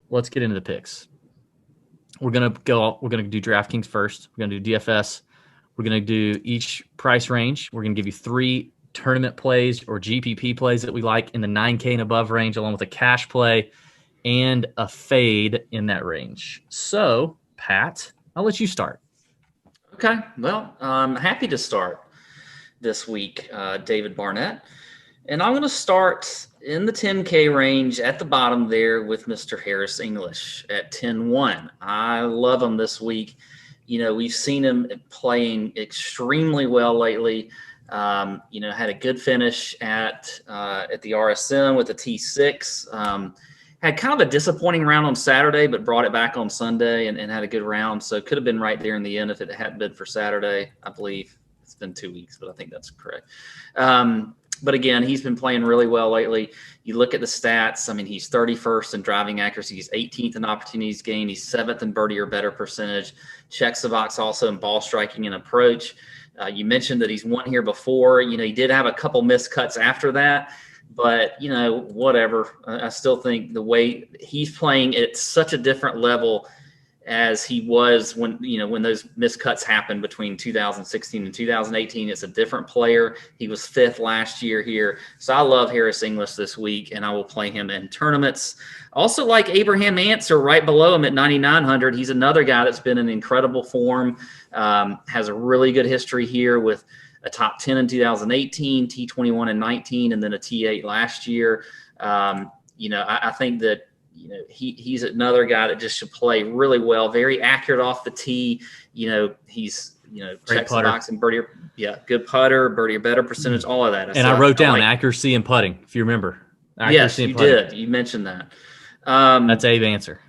let's get into the picks. We're gonna do DraftKings first. We're gonna do DFS. We're gonna do each price range. We're gonna give you 3 tournament plays or GPP plays that we like in the 9K and above range, along with a cash play and a fade in that range. So, Pat, I'll let you start. Okay, well, I'm happy to start this week, David Barnett. And I'm going to start in the 10K range at the bottom there with Mr. Harris English at 10-1. I love him this week. We've seen him playing extremely well lately. Had a good finish at the RSM with the T6. Had kind of a disappointing round on Saturday, but brought it back on Sunday and had a good round. So it could have been right there in the end if it hadn't been for Saturday, I believe. It's been 2 weeks, but I think that's correct. But again, he's been playing really well lately. You look at the stats. I mean, he's 31st in driving accuracy. He's 18th in opportunities gained. He's 7th in birdie or better percentage. Checks the box also in ball striking and approach. You mentioned that he's won here before. He did have a couple missed cuts after that. But, whatever. I still think the way he's playing at such a different level as he was when those miscuts happened between 2016 and 2018. It's a different player. He was 5th last year here. So I love Harris English this week, and I will play him in tournaments. Also like Abraham Answer right below him at 9,900. He's another guy that's been in incredible form, has a really good history here with a top 10 in 2018, T21 in 19, and then a T8 last year. I think that he's another guy that just should play really well, very accurate off the tee. He's checks the box and birdie. Yeah, good putter, birdie or better percentage, all of that. I wrote down accuracy and putting, if you remember. Yes, you did. You mentioned that. That's Abe Answer.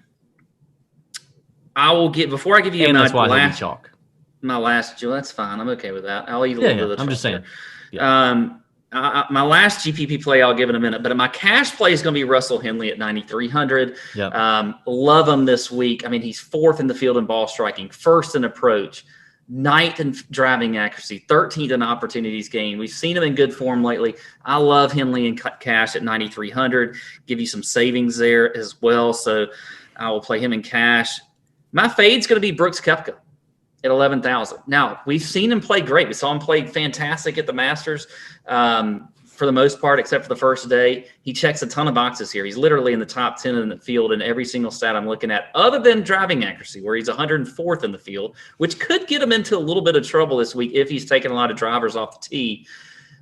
I will get before I give you my last. My last, that's fine. I'm okay with that. I'll eat a little bit of the. I'm just saying. Yeah. My last GPP play, I'll give in a minute, but my cash play is going to be Russell Henley at 9,300. Yep. Love him this week. I mean, he's 4th in the field in ball striking, 1st in approach, 9th in driving accuracy, 13th in opportunities gained. We've seen him in good form lately. I love Henley in cash at 9,300. Give you some savings there as well. So I will play him in cash. My fade's going to be Brooks Koepka at 11,000. Now, we've seen him play great. We saw him play fantastic at the Masters for the most part, except for the first day. He checks a ton of boxes here. He's literally in the top 10 in the field in every single stat I'm looking at, other than driving accuracy, where he's 104th in the field, which could get him into a little bit of trouble this week if he's taking a lot of drivers off the tee.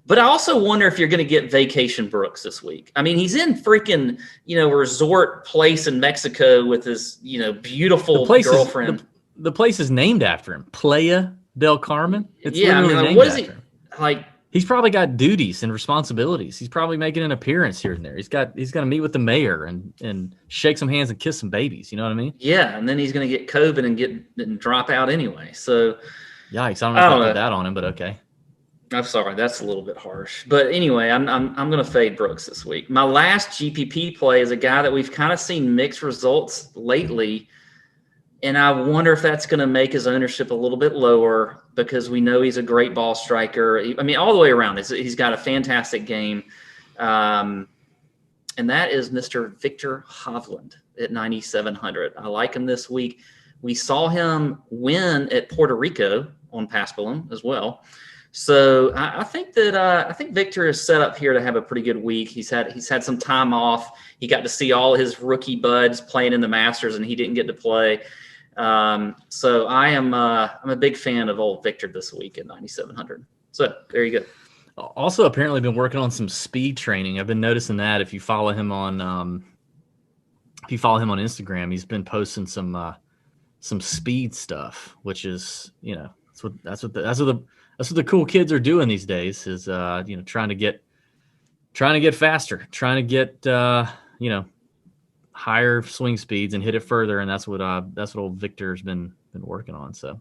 But I also wonder if you're going to get Vacation Brooks this week. I mean, he's in freaking, resort place in Mexico with his, beautiful girlfriend. The place is named after him, Playa del Carmen. It's literally named what is after him. Like, he's probably got duties and responsibilities. He's probably making an appearance here and there. He's going to meet with the mayor and shake some hands and kiss some babies. You know what I mean? Yeah, and then he's going to get COVID and drop out anyway. So, yikes! I don't know if I put that on him, but okay. I'm sorry, that's a little bit harsh. But anyway, I'm going to fade Brooks this week. My last GPP play is a guy that we've kind of seen mixed results lately. And I wonder if that's going to make his ownership a little bit lower because we know he's a great ball striker. I mean, all the way around, he's got a fantastic game. And that is Mr. Victor Hovland at 9,700. I like him this week. We saw him win at Puerto Rico on Paspalum as well. So I think Victor is set up here to have a pretty good week. He's had some time off. He got to see all his rookie buds playing in the Masters, and he didn't get to play. So I'm a big fan of old Victor this week at 9,700. So there you go. Also, apparently been working on some speed training. I've been noticing that if you follow him on Instagram, he's been posting some speed stuff, which is that's what the cool kids are doing these days is trying to get faster, trying to get higher swing speeds and hit it further, and that's what old Victor's been working on. So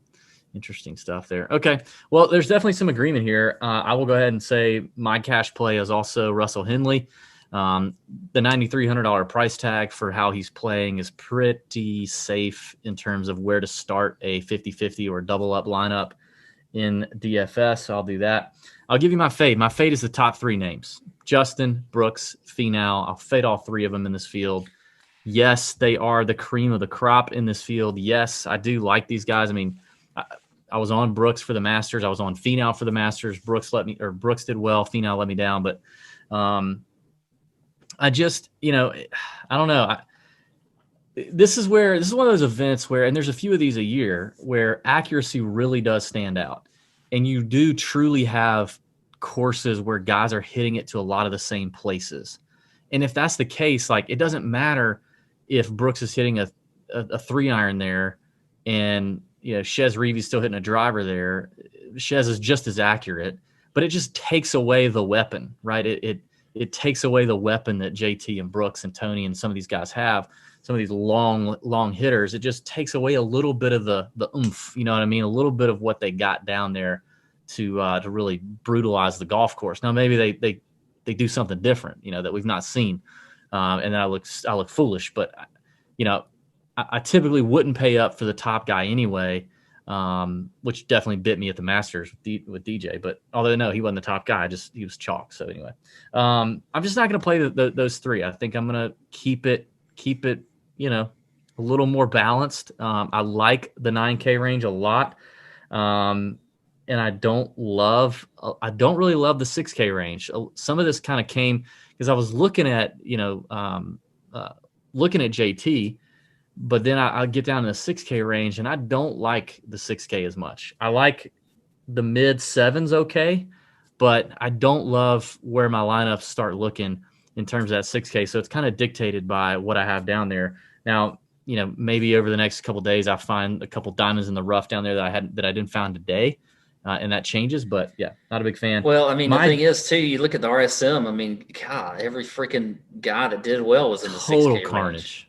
interesting stuff there. Okay, well, there's definitely some agreement here. I will go ahead and say my cash play is also Russell Henley. The $9,300 price tag for how he's playing is pretty safe in terms of where to start a 50-50 or double up lineup in DFS. So I'll do that. I'll give you my fade. My fade is the top 3 names: Justin, Brooks, Finau. I'll fade all 3 of them in this field. Yes, they are the cream of the crop in this field. Yes, I do like these guys. I mean, I was on Brooks for the Masters. I was on Finau for the Masters. Brooks did well. Finau let me down, but I just, I don't know. This is one of those events where, and there's a few of these a year, where accuracy really does stand out. And you do truly have courses where guys are hitting it to a lot of the same places. And if that's the case, like, it doesn't matter if Brooks is hitting a 3-iron there and, Chez Reevy's still hitting a driver there. Chez is just as accurate, but it just takes away the weapon, right? It takes away the weapon that JT and Brooks and Tony and some of these guys have. Some of these long hitters, it just takes away a little bit of the oomph, you know what I mean? A little bit of what they got down there to really brutalize the golf course. Now, maybe they do something different, that we've not seen. And then I look foolish, but I typically wouldn't pay up for the top guy anyway, which definitely bit me at the Masters with DJ. But although no, he wasn't the top guy, he was chalk. So anyway, I'm just not going to play those three. I think I'm going to keep it, a little more balanced. I like the 9K range a lot. And I don't really love the 6K range. Some of this kind of came because I was looking at, looking at JT, but then I get down to the 6K range and I don't like the 6K as much. I like the mid 7s. Okay. But I don't love where my lineups start looking in terms of that 6K. So it's kind of dictated by what I have down there. Now, maybe over the next couple of days, I find a couple diamonds in the rough down there that I didn't find today. And that changes, but yeah, not a big fan. Well, I mean, the thing is too, you look at the RSM. I mean, God, every freaking guy that did well was in the 6K range.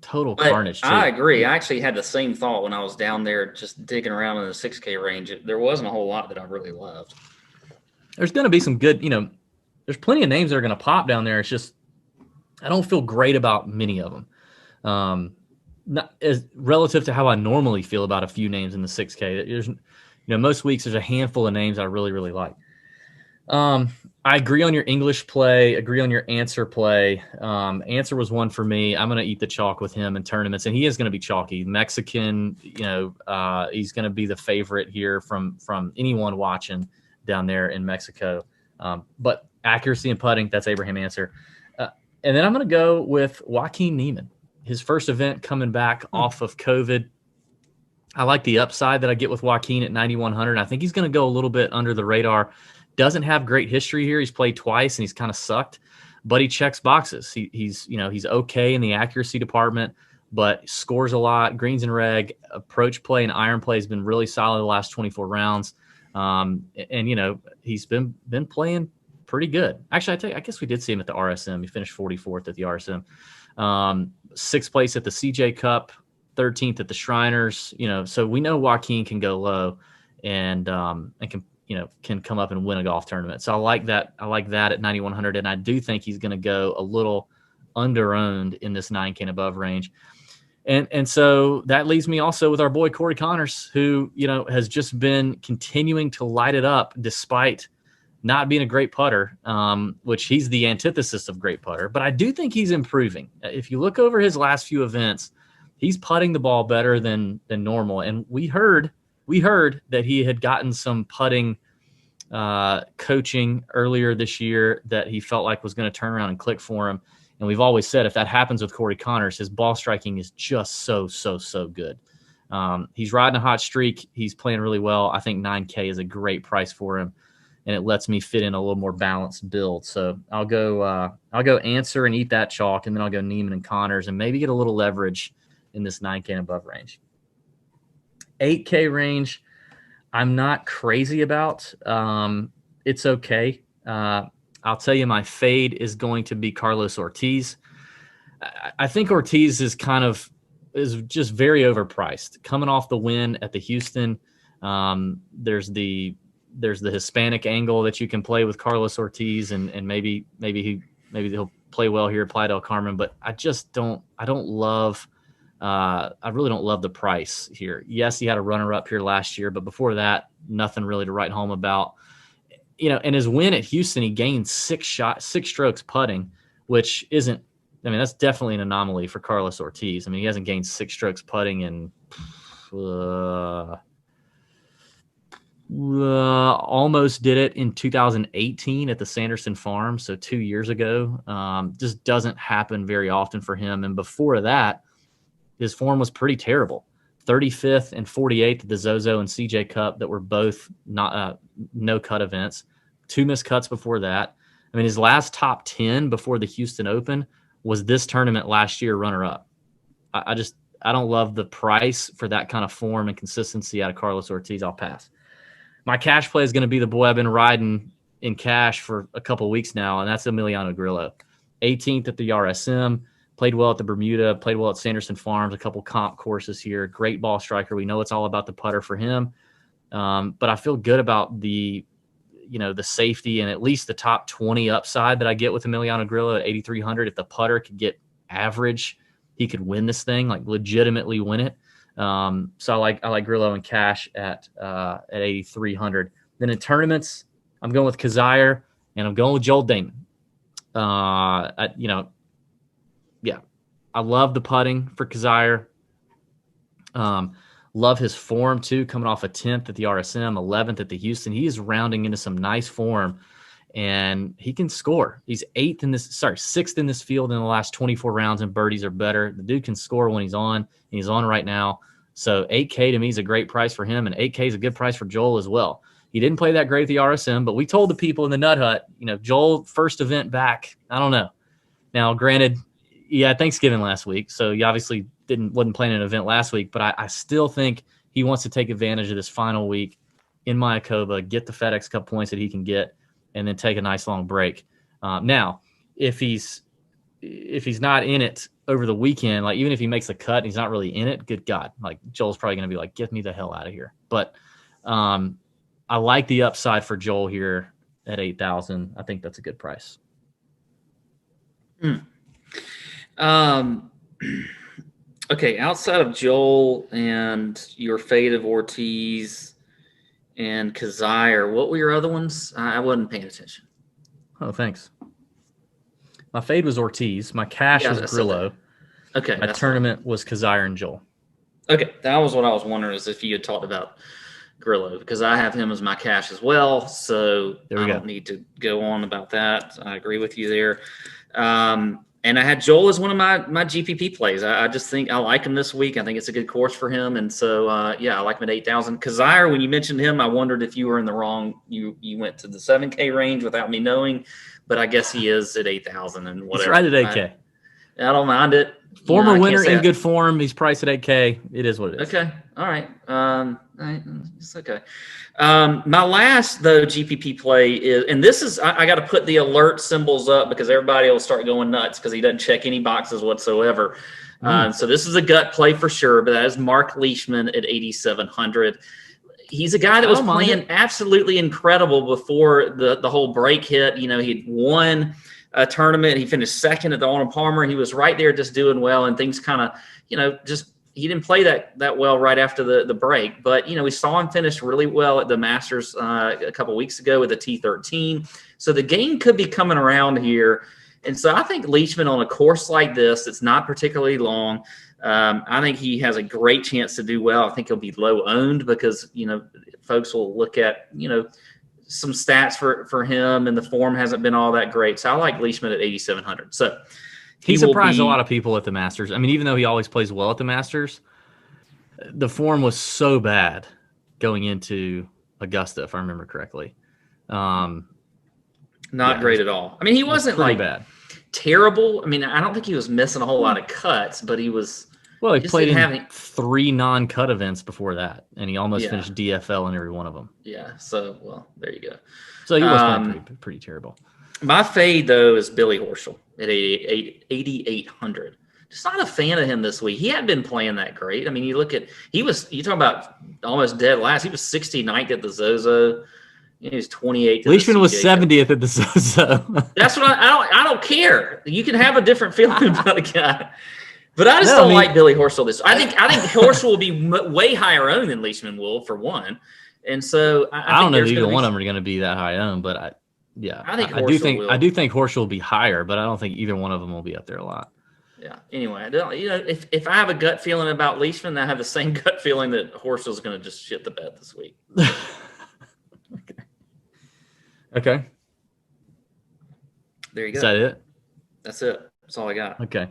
Total carnage. Too. I agree. I actually had the same thought when I was down there just digging around in the 6K range. There wasn't a whole lot that I really loved. There's going to be some good, there's plenty of names that are going to pop down there. It's just, I don't feel great about many of them. Not as relative to how I normally feel about a few names in the 6K. There's, most weeks there's a handful of names I really, really like. I agree on your English play, agree on your Answer play. Answer was one for me. I'm going to eat the chalk with him in tournaments, and he is going to be chalky. Mexican, he's going to be the favorite here from anyone watching down there in Mexico. But accuracy and putting, that's Abraham Answer. And then I'm going to go with Joaquin Neiman. His first event coming back off of COVID. I like the upside that I get with Joaquin at 9,100. I think he's going to go a little bit under the radar. Doesn't have great history here. He's played twice and he's kind of sucked, but he checks boxes. He's okay in the accuracy department, but scores a lot. Greens and reg, approach play and iron play has been really solid the last 24 rounds. And he's been playing pretty good. Actually, I guess we did see him at the RSM. He finished 44th at the RSM. 6th place at the CJ Cup, 13th at the Shriners. So we know Joaquin can go low and can come up and win a golf tournament. So I like that. I like that at 9,100, and I do think he's going to go a little under-owned in this 9K and above range. And so that leaves me also with our boy Corey Connors, who has just been continuing to light it up despite not being a great putter, which he's the antithesis of great putter. But I do think he's improving. If you look over his last few events, he's putting the ball better than normal. And we heard that he had gotten some putting coaching earlier this year that he felt like was going to turn around and click for him. And we've always said if that happens with Corey Connors, his ball striking is just so good. He's riding a hot streak. He's playing really well. I think 9K is a great price for him, and it lets me fit in a little more balanced build. So I'll go Answer and eat that chalk, and then I'll go Neiman and Connors and maybe get a little leverage in this 9K and above range. 8K range, I'm not crazy about. It's okay. I'll tell you my fade is going to be Carlos Ortiz. I think Ortiz is just very overpriced. Coming off the win at the Houston, there's the Hispanic angle that you can play with Carlos Ortiz, and maybe he'll play well here at Playa del Carmen. But I really don't love the price here. Yes, he had a runner-up here last year, but before that, nothing really to write home about. And his win at Houston, he gained 6 strokes putting, which isn't I mean, that's definitely an anomaly for Carlos Ortiz. I mean, he hasn't gained 6 strokes putting in almost did it in 2018 at the Sanderson Farm, so 2 years ago. Just doesn't happen very often for him. And before that, his form was pretty terrible. 35th and 48th at the Zozo and CJ Cup that were both not no-cut events. 2 missed cuts before that. I mean, his last top 10 before the Houston Open was this tournament last year, runner-up. I don't love the price for that kind of form and consistency out of Carlos Ortiz. I'll pass. My cash play is going to be the boy I've been riding in cash for a couple of weeks now, and that's Emiliano Grillo. 18th at the RSM, played well at the Bermuda, played well at Sanderson Farms, a couple comp courses here. Great ball striker. We know it's all about the putter for him, but I feel good about the safety and at least the top 20 upside that I get with Emiliano Grillo at 8,300. If the putter could get average, he could win this thing, like legitimately win it. So I like Grillo in cash at 8,300. Then in tournaments, I'm going with Kazire and I'm going with Joel Damon. I love the putting for Kazire. Love his form too, coming off a 10th at the RSM, 11th at the Houston. He is rounding into some nice form, and he can score. He's 6th in this field in the last 24 rounds, and birdies are better. The dude can score when he's on, and he's on right now. So $8K to me is a great price for him, and $8K is a good price for Joel as well. He didn't play that great at the RSM, but we told the people in the Nut Hut, Joel, first event back. I don't know. Now, granted, Thanksgiving last week, so you obviously wasn't playing an event last week, but I still think he wants to take advantage of this final week in Mayakoba, get the FedEx Cup points that he can get, and then take a nice long break. Now, if he's not in it over the weekend, like even if he makes the cut and he's not really in it, good God, like Joel's probably going to be like, get me the hell out of here. But I like the upside for Joel here at 8,000. I think that's a good price. Okay, outside of Joel and your fade of Ortiz and Kazire, what were your other ones? I wasn't paying attention. Oh, thanks. My fade was Ortiz. My cash was Grillo. Okay. My tournament was Kazire and Joel. Okay, that was what I was wondering, is if you had talked about Grillo, because I have him as my cash as well, so I don't need to go on about that. I agree with you there. And I had Joel as one of my GPP plays. I just think I like him this week. I think it's a good course for him. And so, I like him at 8,000. Kazire, when you mentioned him, I wondered if you were in the wrong. You went to the 7K range without me knowing, but I guess he is at 8,000 and whatever. He's right at 8K. I don't mind it. Former winner in good form. He's priced at 8K. It is what it is. Okay. All right. It's okay. My last, though, GPP play is, and this is, I got to put the alert symbols up because everybody will start going nuts because he doesn't check any boxes whatsoever. So this is a gut play for sure, but that is Mark Leishman at 8,700. He's a guy that was playing absolutely incredible before the whole break hit. He had won a tournament. He finished second at the Arnold Palmer. He was right there just doing well, and things kind of, he didn't play that well right after the break. But, we saw him finish really well at the Masters a couple of weeks ago with a T13. So the game could be coming around here. And so I think Leishman on a course like this, it's not particularly long, I think he has a great chance to do well. I think he'll be low owned because, folks will look at, some stats for him, and the form hasn't been all that great. So I like Leishman at 8,700. So he surprised a lot of people at the Masters. I mean, even though he always plays well at the Masters, the form was so bad going into Augusta, if I remember correctly. Not great at all. I mean, he wasn't like bad. Terrible. I mean, I don't think he was missing a whole lot of cuts, but he was. Well, he played in 3 non-cut events before that, and he almost finished DFL in every one of them. Yeah, so, well, there you go. So he was playing pretty terrible. My fade, though, is Billy Horschel at 8,800. Just not a fan of him this week. He hadn't been playing that great. I mean, you talk about almost dead last. He was 69th at the Zozo. He was 28th. Leishman was 70th at the Zozo. That's what I don't care. You can have a different feeling about a guy. But I just don't like Billy Horschel this. I think Horschel will be way higher owned than Leishman will, for one. And so I don't know if either one of them are going to be that high owned, but I do think Horschel will be higher, but I don't think either one of them will be up there a lot. Yeah. Anyway, I don't, if I have a gut feeling about Leishman, I have the same gut feeling that Horschel's going to just shit the bed this week. Okay. There you go. Is that it? That's it. That's all I got. Okay.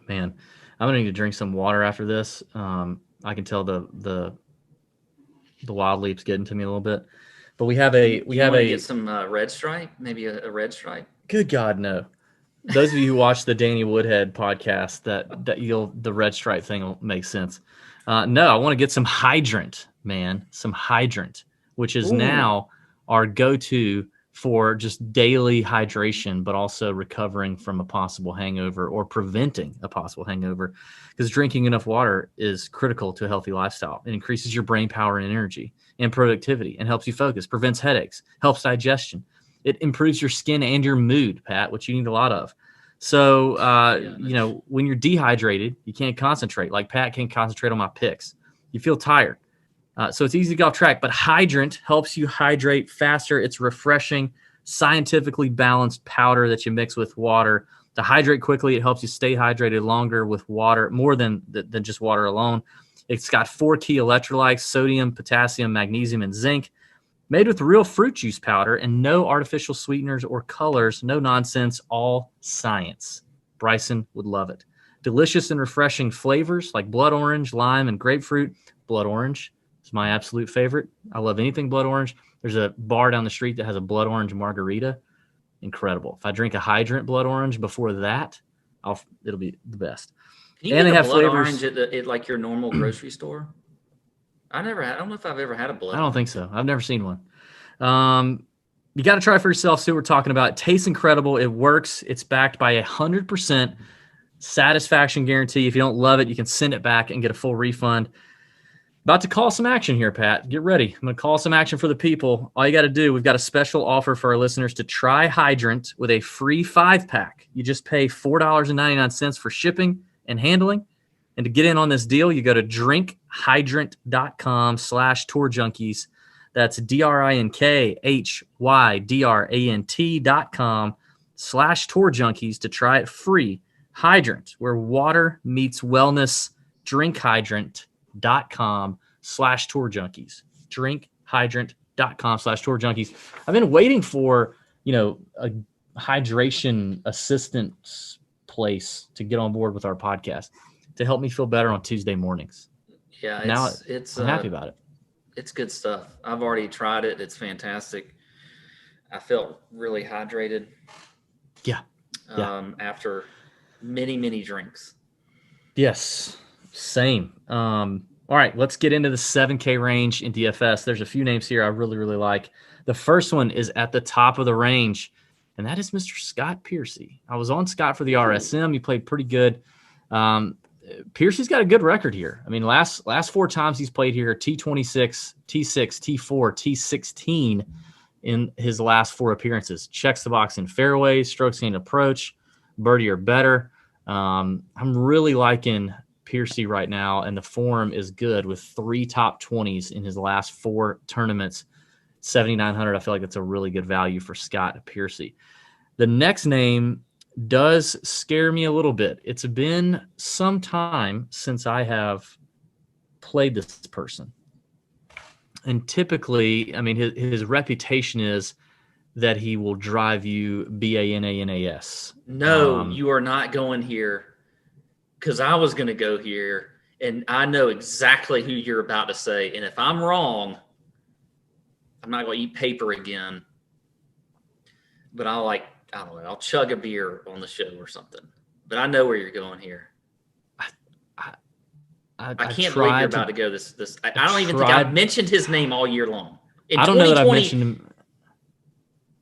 Man, I'm gonna need to drink some water after this. I can tell the wild leap's getting to me a little bit, but we have a get some red stripe, maybe a red stripe. Good God, no. Those of you who watch the Danny Woodhead podcast, the red stripe thing will make sense. No, I want to get some Hydrant, man, some Hydrant, which is now our go-to for just daily hydration, but also recovering from a possible hangover or preventing a possible hangover, because drinking enough water is critical to a healthy lifestyle. It increases your brain power and energy and productivity and helps you focus, prevents headaches, helps digestion. It improves your skin and your mood, Pat, which you need a lot of. So, when you're dehydrated, you can't concentrate. Like Pat can't concentrate on my picks. You feel tired. So it's easy to get off track, but Hydrant helps you hydrate faster. It's refreshing, scientifically balanced powder that you mix with water to hydrate quickly. It helps you stay hydrated longer with water, more than just water alone. It's got 4 key electrolytes: sodium, potassium, magnesium, and zinc, made with real fruit juice powder and no artificial sweeteners or colors. No nonsense, all science. Bryson would love it. Delicious and refreshing flavors like blood orange, lime, and grapefruit. Blood orange is my absolute favorite. I love anything blood orange. There's a bar down the street that has a blood orange margarita. Incredible. If I drink a Hydrant blood orange before that, it'll be the best. Can you and get they have blood flavors orange at like your normal grocery store? I don't know if I've ever had a blood. I don't think so. I've never seen one. You got to try it for yourself. See what we're talking about. It tastes incredible. It works. It's backed by 100% satisfaction guarantee. If you don't love it, you can send it back and get a full refund. About to call some action here, Pat. Get ready. I'm going to call some action for the people. All you got to do, we've got a special offer for our listeners to try Hydrant with a free 5-pack. You just pay $4.99 for shipping and handling. And to get in on this deal, you go to drinkhydrant.com/Tour Junkies. That's drinkhydrant.com/Tour Junkies to try it free. Hydrant, where water meets wellness. Drinkhydrant.com/Tour Junkies. Drinkhydrant.com/Tour Junkies. I've been waiting for, a hydration assistance place to get on board with our podcast to help me feel better on Tuesday mornings. Yeah, I'm happy about it. It's good stuff. I've already tried it. It's fantastic. I felt really hydrated. Yeah. After many, many drinks. Yes. Same. All right, let's get into the 7K range in DFS. There's a few names here I really, really like. The first one is at the top of the range, and that is Mr. Scott Piercy. I was on Scott for the RSM. He played pretty good. Piercy's got a good record here. I mean, last 4 times he's played here, T26, T6, T4, T16 in his last 4 appearances. Checks the box in fairways, strokes gained approach, birdie or better. I'm really liking Piercy right now, and the form is good with 3 top 20s in his last 4 tournaments. 7,900. I feel like that's a really good value for Scott Piercy. The next name does scare me a little bit. It's been some time since I have played this person. And typically, I mean, his reputation is that he will drive you BANANAS. No, you are not going here, because I was going to go here, and I know exactly who you're about to say. And if I'm wrong, I'm not going to eat paper again. But I don't know, I'll chug a beer on the show or something. But I know where you're going here. I can't believe you're about to go this. I don't even think I've mentioned his name all year long. I don't know that I've mentioned him.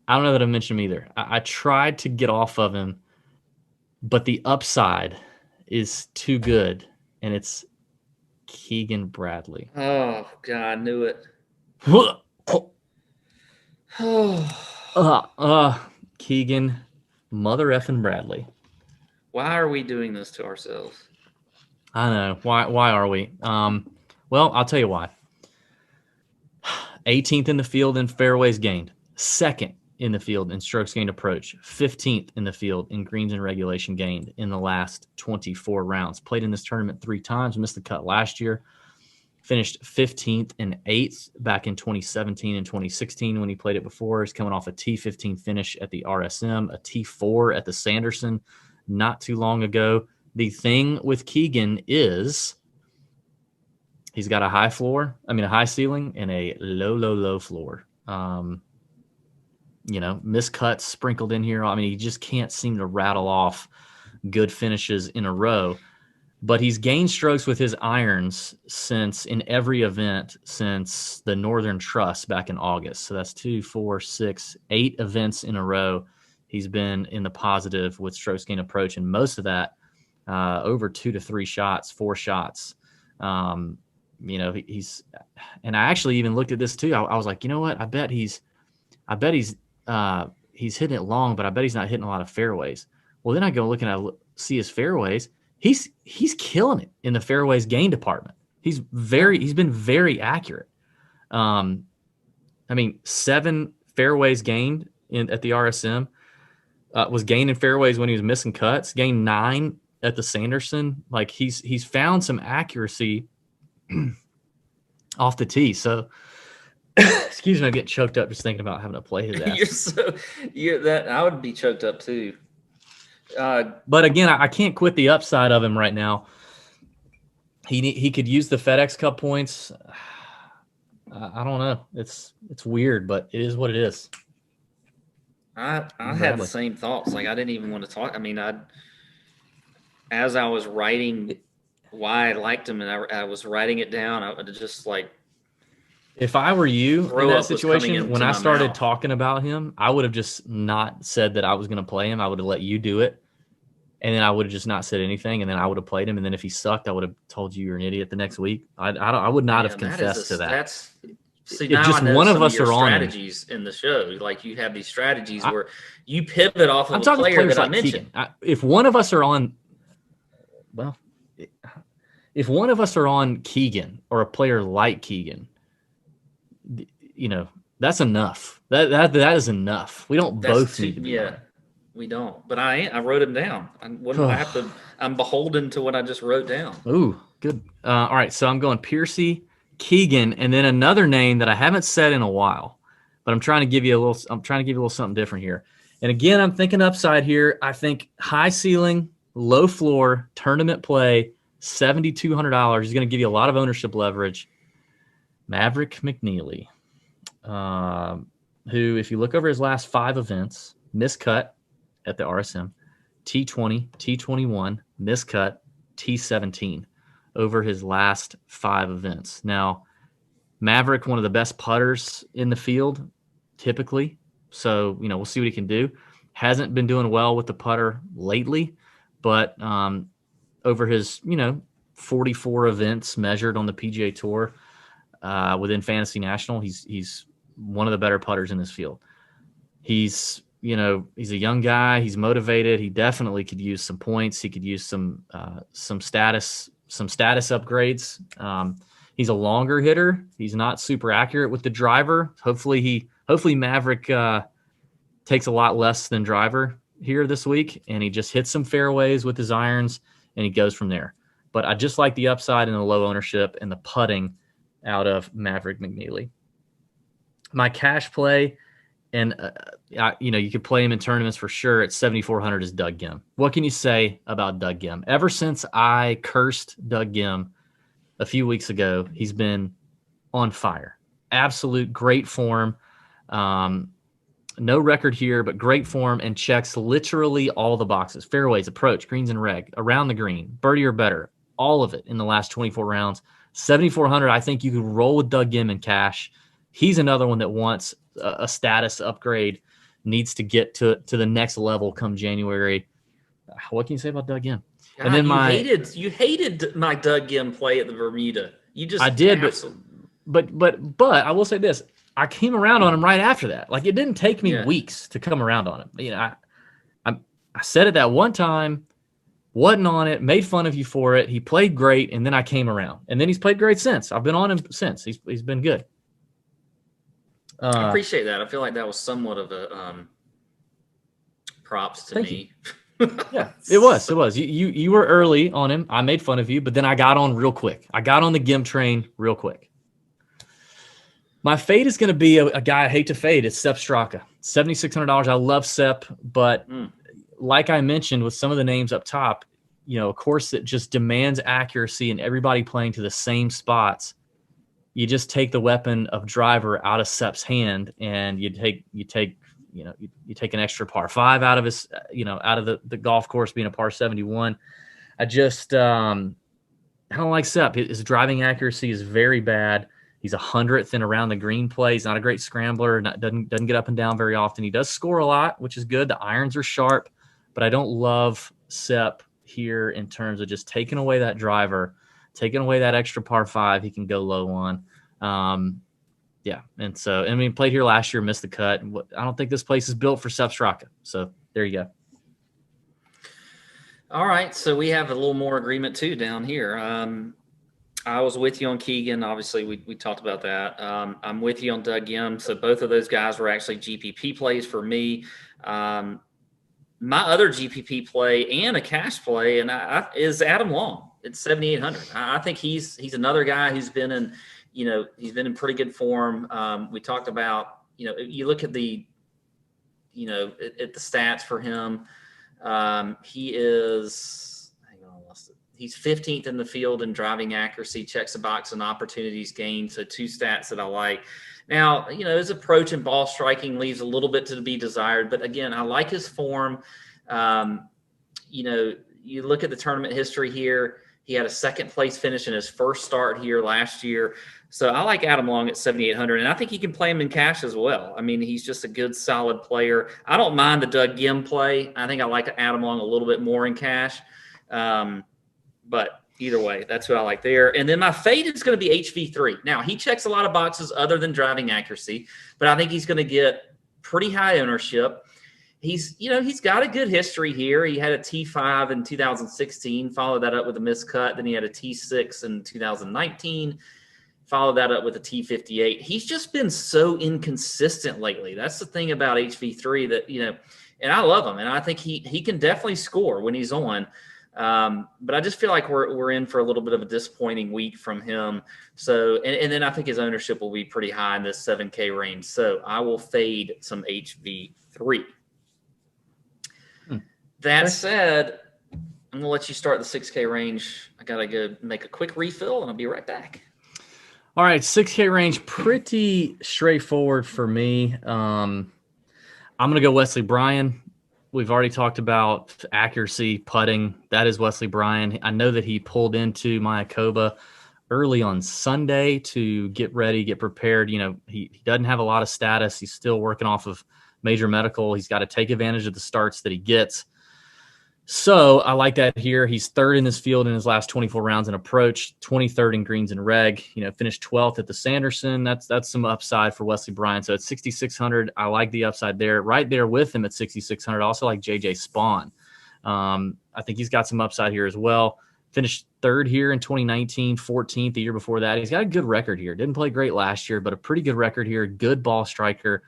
I don't know that I mentioned him either. I tried to get off of him, but the upside is too good, and it's Keegan Bradley. Oh, God, I knew it. Keegan mother effing Bradley. Why are we doing this to ourselves? I know. Why are we? Well, I'll tell you why. 18th in the field in fairways gained. 2nd in the field in strokes gained approach, 15th in the field in greens and regulation gained in the last 24 rounds. Played in this tournament 3 times, missed the cut last year. Finished 15th and 8th back in 2017 and 2016 when he played it before. He's coming off a T15 finish at the RSM, a T4 at the Sanderson not too long ago. The thing with Keegan is he's got a high ceiling and a low floor. Miscuts sprinkled in here. I mean, he just can't seem to rattle off good finishes in a row. But he's gained strokes with his irons in every event since the Northern Trust back in August. So that's 2, 4, 6, 8 events in a row. He's been in the positive with strokes gained approach, and most of that over 2 to 3 shots, 4 shots. He's, and I actually even looked at this too. I was like, you know what? I bet he's hitting it long, but I bet he's not hitting a lot of fairways. Well, then I go look and see his fairways. He's killing it in the fairways gain department. He's been very accurate. 7 fairways gained at the RSM. Was gaining fairways when he was missing cuts. Gained 9 at the Sanderson. Like he's found some accuracy off the tee. So excuse me, I get choked up just thinking about having to play his ass. I would be choked up too. But again, I can't quit the upside of him right now. He could use the FedEx Cup points. I don't know. It's weird, but it is what it is. I had the same thoughts. Like I didn't even want to talk. I mean, as I was writing why I liked him and I was writing it down, I would just like. If I were you in that situation, when I started talking about him, I would have just not said that I was going to play him. I would have let you do it. And then I would have just not said anything. And then I would have played him. And then if he sucked, I would have told you you're an idiot the next week. I would not have confessed to that. Just one of us are on strategies in the show. Like you have these strategies where you pivot off of a player that I mentioned. If one of us are on, if one of us are on Keegan or a player like Keegan, that's enough. That is enough. We don't both need to be on. We don't. But I wrote him down. I'm beholden to what I just wrote down. Ooh, good. All right, so I'm going Piercy, Keegan, and then another name that I haven't said in a while, but I'm trying to give you a little something different here. And again, I'm thinking upside here. I think high ceiling, low floor, tournament play, $7,200. He's going to give you a lot of ownership leverage. Maverick McNeely, who, if you look over his last 5 events, miscut at the RSM, T20, T21, miscut, T17 over his last 5 events. Now, Maverick, one of the best putters in the field, typically. So, we'll see what he can do. Hasn't been doing well with the putter lately, but over his, 44 events measured on the PGA Tour within Fantasy National, he's one of the better putters in this field. He's a young guy. He's motivated. He definitely could use some points. He could use some status upgrades. He's a longer hitter. He's not super accurate with the driver. Hopefully Maverick takes a lot less than driver here this week, and he just hits some fairways with his irons, and he goes from there. But I just like the upside and the low ownership and the putting out of Maverick McNeely. My cash play, and you could play him in tournaments for sure at 7,400 is Doug Ghim. What can you say about Doug Ghim? Ever since I cursed Doug Ghim a few weeks ago, he's been on fire. Absolute great form. No record here, but great form and checks literally all the boxes. Fairways, approach, greens and reg, around the green, birdie or better, all of it in the last 24 rounds. 7,400, I think you could roll with Doug Ghim in cash. He's another one that wants a status upgrade, needs to get to the next level come January. What can you say about Doug Ghim? God, and then you hated my Doug Ghim play at the Bermuda. I did, but I will say this: I came around on him right after that. Like it didn't take me weeks to come around on him. I said it that one time, wasn't on it, made fun of you for it. He played great, and then I came around, and then he's played great since. I've been on him since. He's been good. I appreciate that. I feel like that was somewhat of a props to me. Yeah, it was. It was. You were early on him. I made fun of you, but then I got on real quick. I got on the Gim train real quick. My fade is going to be a guy I hate to fade. It's Sepp Straka, $7,600. I love Sepp, but like I mentioned with some of the names up top, a course that just demands accuracy and everybody playing to the same spots. You just take the weapon of driver out of Sepp's hand, and you take an extra par 5 out of his, out of the golf course being a par 71. I just I don't like Sepp. His driving accuracy is very bad. He's 100th in around the green play. He's not a great scrambler. Doesn't get up and down very often. He does score a lot, which is good. The irons are sharp, but I don't love Sepp here in terms of just taking away that driver, taking away that extra par 5 he can go low on. Yeah, and so, played here last year, missed the cut. I don't think this place is built for Sepp Straka. So there you go. All right, so we have a little more agreement too down here. I was with you on Keegan. Obviously, we talked about that. I'm with you on Doug Gim. So both of those guys were actually GPP plays for me. My other GPP play and a cash play is Adam Long. It's 7,800. I think he's another guy who's been in, he's been in pretty good form. We talked about, you look at the, at the stats for him. He's 15th in the field in driving accuracy, checks the box and opportunities gained. So 2 stats that I like. Now, his approach and ball striking leaves a little bit to be desired, but again, I like his form. You look at the tournament history here. He had a 2nd place finish in his first start here last year. So I like Adam Long at 7,800, and I think you can play him in cash as well. He's just a good, solid player. I don't mind the Doug Gim play. I think I like Adam Long a little bit more in cash. But either way, that's who I like there. And then my fade is going to be HV3. Now, he checks a lot of boxes other than driving accuracy, but I think he's going to get pretty high ownership. He's got a good history here. He had a T5 in 2016, followed that up with a miscut. Then he had a T6 in 2019, followed that up with a T58. He's just been so inconsistent lately. That's the thing about HV3 that, and I love him. And I think he can definitely score when he's on. But I just feel like we're in for a little bit of a disappointing week from him. So, and then I think his ownership will be pretty high in this 7K range. So I will fade some HV3. That said, I'm going to let you start the 6K range. I got to go make a quick refill and I'll be right back. All right. 6K range, pretty straightforward for me. I'm going to go Wesley Bryan. We've already talked about accuracy, putting. That is Wesley Bryan. I know that he pulled into Mayakoba early on Sunday to get ready, get prepared. He doesn't have a lot of status. He's still working off of major medical. He's got to take advantage of the starts that he gets. So I like that here. He's 3rd in this field in his last 24 rounds in approach, 23rd in greens and reg. Finished 12th at the Sanderson. That's some upside for Wesley Bryan. So at 6,600, I like the upside there. Right there with him at 6,600. I also like JJ Spawn. I think he's got some upside here as well. Finished 3rd here in 2019, 14th the year before that. He's got a good record here. Didn't play great last year, but a pretty good record here. Good ball striker.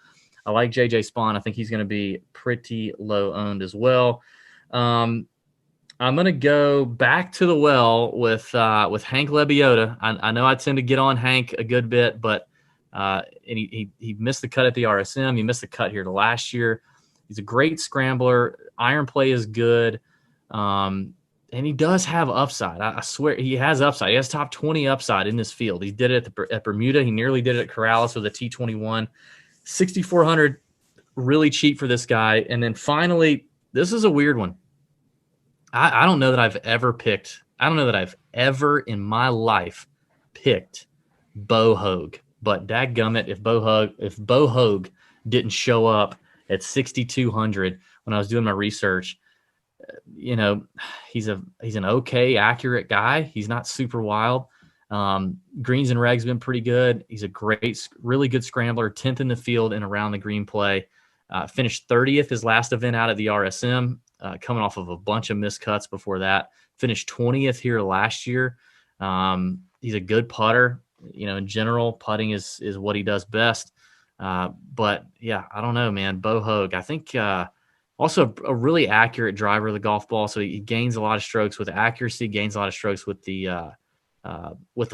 I like JJ Spawn. I think he's going to be pretty low owned as well. I'm going to go back to the well with Hank Lebiota. I know I tend to get on Hank a good bit, but and he missed the cut at the RSM. He missed the cut here to last year. He's a great scrambler. Iron play is good. And he does have upside. I swear he has upside. He has top 20 upside in this field. He did it at Bermuda. He nearly did it at Corrales with a T21. 6,400, really cheap for this guy. And then finally, this is a weird one. I don't know that I've ever in my life picked Bo Hoag. But dadgummit, if Bo Hoag didn't show up at 6,200 when I was doing my research, he's an okay, accurate guy. He's not super wild. Greens and regs been pretty good. He's a really good scrambler, 10th in the field and around the green play. Finished 30th his last event out at the RSM, coming off of a bunch of miscuts before that. Finished 20th here last year. He's a good putter. In general, putting is what he does best. But yeah, I don't know, man. Bo Hoag, I think also a really accurate driver of the golf ball. So he gains a lot of strokes with accuracy, gains a lot of strokes with the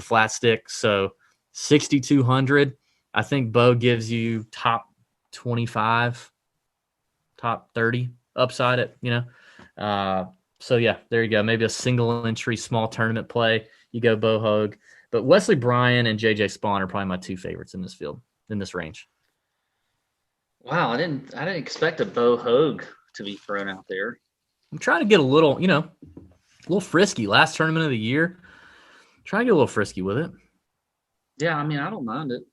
flat stick. So 6,200, I think Bo gives you top 25, top 30 upside it, so yeah, there you go. Maybe a single entry small tournament play. You go Bo Hoag. But Wesley Bryan and JJ Spawn are probably my two favorites in this field, in this range. Wow, I didn't expect a Bo Hoag to be thrown out there. I'm trying to get a little frisky. Last tournament of the year. Try to get a little frisky with it. Yeah, I mean, I don't mind it.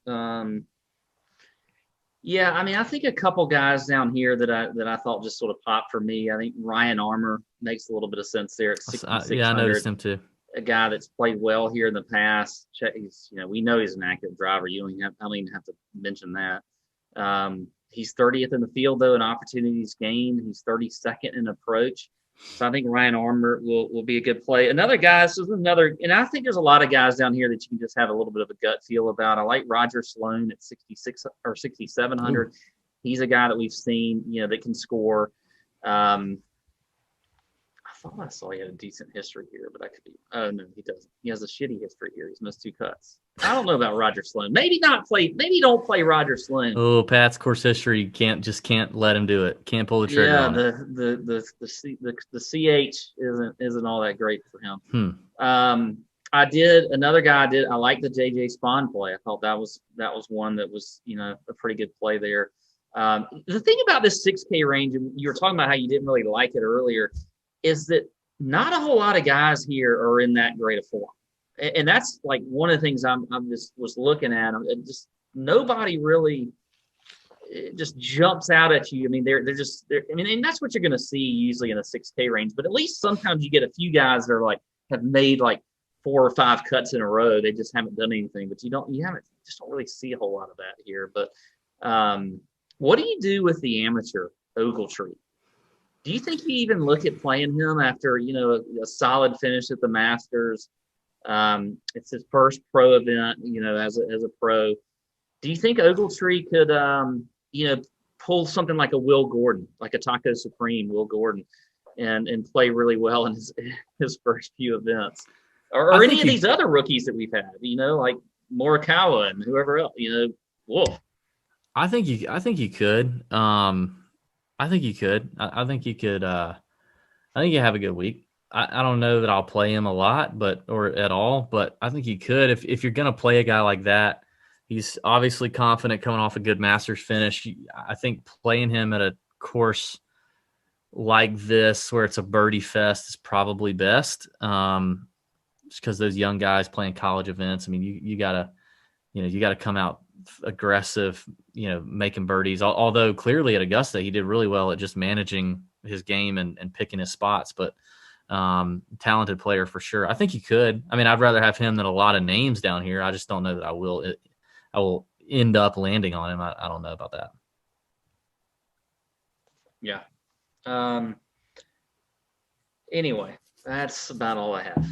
Yeah, I mean, I think a couple guys down here that I thought just sort of popped for me. I think Ryan Armour makes a little bit of sense there at 6,600. Yeah, I noticed him too. A guy that's played well here in the past. He's, we know he's an active driver. I don't even have to mention that. He's 30th in the field though in opportunities gained. He's 32nd in approach. So I think Ryan Armour will be a good play. Another guy, and I think there's a lot of guys down here that you can just have a little bit of a gut feel about. I like Roger Sloane at 66 or 6,700. He's a guy that we've seen, that can score. I thought I saw he had a decent history here, but I could be. Oh no, he doesn't. He has a shitty history here. He's missed 2 cuts. I don't know about Roger Sloane. Maybe don't play Roger Sloane. Oh, Pat's course history can't let him do it. Can't pull the trigger. Yeah, on the CH isn't all that great for him. I like the JJ Spawn play. I thought that was one that was a pretty good play there. The thing about this 6K range, and you were talking about how you didn't really like it earlier, is that not a whole lot of guys here are in that great of form. And that's like one of the things I'm just was looking at. Just nobody really just jumps out at you. I mean, they're and that's what you're going to see usually in a 6K range. But at least sometimes you get a few guys that are have made 4 or 5 cuts in a row. They just haven't done anything. But you don't really see a whole lot of that here. But what do you do with the amateur Ogletree? Do you think you even look at playing him after a solid finish at the Masters? It's his first pro event, as a pro. Do you think Ogletree could pull something like a Will Gordon, like a Taco Supreme Will Gordon, and play really well in his first few events, or any of these other rookies that we've had, like Morikawa and whoever else, Wolf? I think you could. I think you could. I think you could. I think you have a good week. I don't know that I'll play him a lot, or at all. But I think you could if you're going to play a guy like that. He's obviously confident coming off a good Masters finish. I think playing him at a course like this, where it's a birdie fest, is probably best. Just because those young guys playing college events. I mean, you gotta come out aggressive, making birdies. Although clearly at Augusta he did really well at just managing his game and picking his spots. But talented player for sure. I think he could. I mean, I'd rather have him than a lot of names down here. I just don't know that I will end up landing on him. I don't know about that. Yeah. Anyway, that's about all I have.